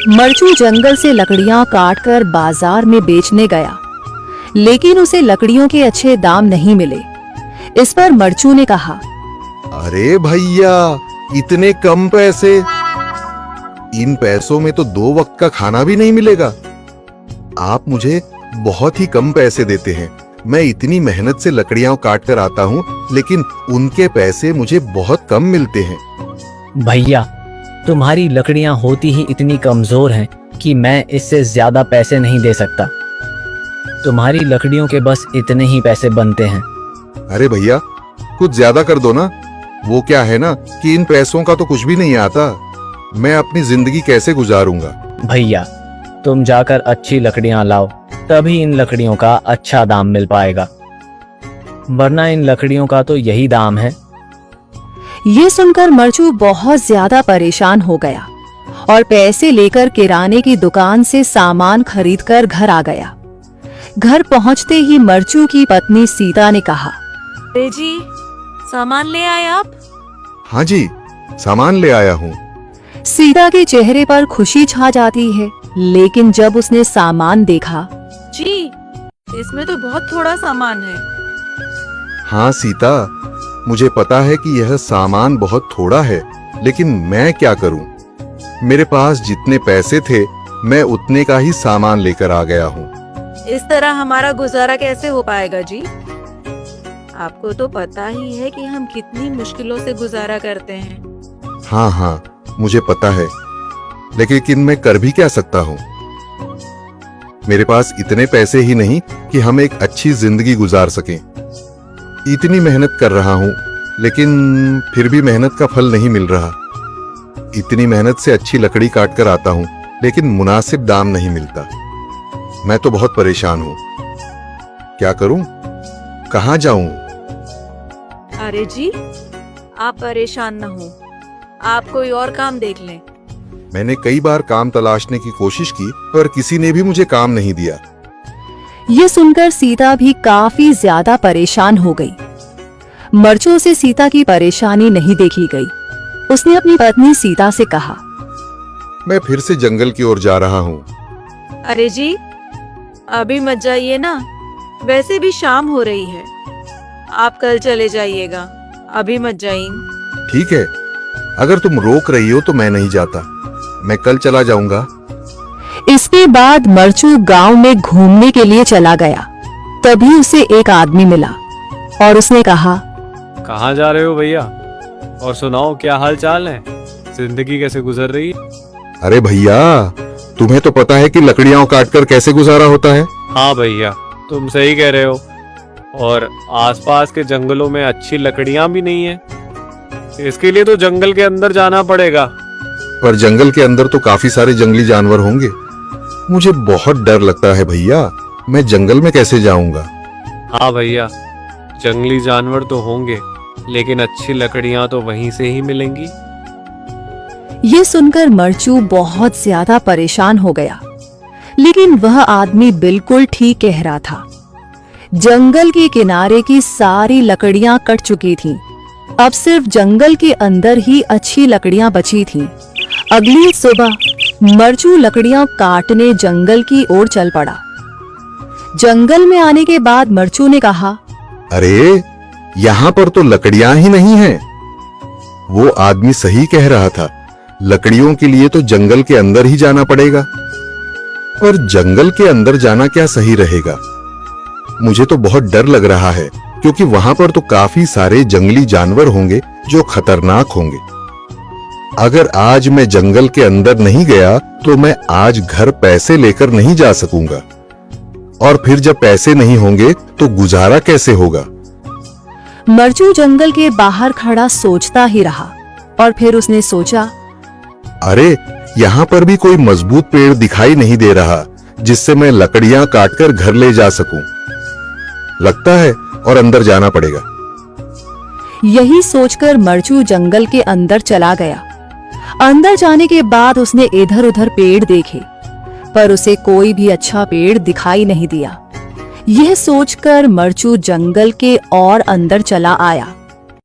मरचू जंगल से लकड़ियां काटकर बाजार में बेचने गया, लेकिन उसे लकड़ियों के अच्छे दाम नहीं मिले। इस पर मरचू ने कहा, अरे भैया, इतने कम पैसे? इन पैसों में तो 2 वक्त का खाना भी नहीं मिलेगा। आप मुझे बहुत ही कम पैसे देते हैं। मैं इतनी मेहनत से लकड़ियां काट कर आता हूँ, लेकिन उनके पैसे मुझे बहुत कम मिलते हैं। भैया, तुम्हारी लकड़ियां होती ही इतनी कमजोर हैं कि मैं इससे ज्यादा पैसे नहीं दे सकता। तुम्हारी लकड़ियों के बस इतने ही पैसे बनते हैं। अरे भैया, कुछ ज्यादा कर दो ना। वो क्या है ना कि इन पैसों का तो कुछ भी नहीं आता। मैं अपनी जिंदगी कैसे गुजारूंगा? भैया, तुम जाकर अच्छी लकड़ियां लाओ, तभी इन लकड़ियों का अच्छा दाम मिल पाएगा, वरना इन लकड़ियों का तो यही दाम है। ये सुनकर मरचू बहुत ज्यादा परेशान हो गया और पैसे लेकर किराने की दुकान से सामान खरीदकर घर आ गया। घर पहुंचते ही मरचू की पत्नी सीता ने कहा, अरे जी, सामान ले आए आप? हाँ जी, सामान ले आया हूँ। सीता के चेहरे पर खुशी छा जाती है, लेकिन जब उसने सामान देखा, जी, इसमें तो बहुत थोड़ा सामान है। हाँ सीता, मुझे पता है कि यह सामान बहुत थोड़ा है, लेकिन मैं क्या करूं? मेरे पास जितने पैसे थे, मैं उतने का ही सामान लेकर आ गया हूँ। इस तरह हमारा गुजारा कैसे हो पाएगा जी? आपको तो पता ही है कि हम कितनी मुश्किलों से गुजारा करते हैं। हाँ हाँ, मुझे पता है, लेकिन मैं कर भी क्या सकता हूँ? मेरे पास इतने पैसे ही नहीं कि हम एक अच्छी जिंदगी गुजार सकें। इतनी मेहनत कर रहा हूँ, लेकिन फिर भी मेहनत का फल नहीं मिल रहा। इतनी मेहनत से अच्छी लकड़ी काट कर आता हूँ, लेकिन मुनासिब दाम नहीं मिलता। मैं तो बहुत परेशान हूँ। क्या करूँ? कहाँ जाऊँ? अरे जी, आप परेशान न हो, आप कोई और काम देख लें। मैंने कई बार काम तलाशने की कोशिश की, पर किसी ने भी मुझे काम नहीं दिया। ये सुनकर सीता भी काफी ज्यादा परेशान हो गई। मरचू से सीता की परेशानी नहीं देखी गई। उसने अपनी पत्नी सीता से कहा, मैं फिर से जंगल की ओर जा रहा हूँ। अरे जी, अभी मत जाइए ना, वैसे भी शाम हो रही है। आप कल चले जाइएगा, अभी मत जाइए। ठीक है, अगर तुम रोक रही हो तो मैं नहीं जाता। मैं कल चला जाऊंगा। इसके बाद मरचू गांव में घूमने के लिए चला गया। तभी उसे एक आदमी मिला और उसने कहा, कहाँ जा रहे हो भैया? और सुनाओ, क्या हाल चाल है? जिंदगी कैसे गुजर रही है? अरे भैया, तुम्हें तो पता है कि लकड़ियां काटकर कैसे गुजारा होता है। हाँ भैया, तुम सही कह रहे हो। और आसपास के जंगलों में अच्छी लकड़ियां भी नहीं है। इसके लिए तो जंगल के अंदर जाना पड़ेगा। पर जंगल के अंदर तो काफी सारे जंगली जानवर होंगे। मुझे बहुत डर लगता है भैया। मैं जंगल में कैसे जाऊंगा? हाँ भैया, जंगली जानवर तो होंगे, लेकिन अच्छी लकड़ियां तो वहीं से ही मिलेंगी। ये सुनकर मरचू बहुत ज्यादा परेशान हो गया, लेकिन वह आदमी बिल्कुल ठीक कह रहा था। जंगल के किनारे की सारी लकड़ियां कट चुकी थीं। अब सिर्फ जंगल के अंदर ही अच्छी लकड़ियां बची थीं। अगली सुबह मरचू लकड़ियां काटने जंगल की ओर चल पड़ा। जंगल में आने के बाद मरचू ने कहा, अरे, यहाँ पर तो लकड़ियां ही नहीं हैं। वो आदमी सही कह रहा था। लकड़ियों के लिए तो जंगल के अंदर ही जाना पड़ेगा। पर जंगल के अंदर जाना क्या सही रहेगा? मुझे तो बहुत डर लग रहा है, क्योंकि वहां पर तो काफी सारे जंगली जानवर होंगे जो खतरनाक होंगे। अगर आज मैं जंगल के अंदर नहीं गया तो मैं आज घर पैसे लेकर नहीं जा सकूंगा, और फिर जब पैसे नहीं होंगे तो गुजारा कैसे होगा? मरचू जंगल के बाहर खड़ा सोचता ही रहा और फिर उसने सोचा, अरे, यहाँ पर भी कोई मजबूत पेड़ दिखाई नहीं दे रहा जिससे मैं लकड़ियां काटकर घर ले जा सकूं। लगता है और अंदर जाना पड़ेगा। यही सोचकर मरचू जंगल के अंदर चला गया। अंदर जाने के बाद उसने इधर उधर पेड़ देखे, पर उसे कोई भी अच्छा पेड़ दिखाई नहीं दिया। यह सोचकर मरचू जंगल के और अंदर चला आया।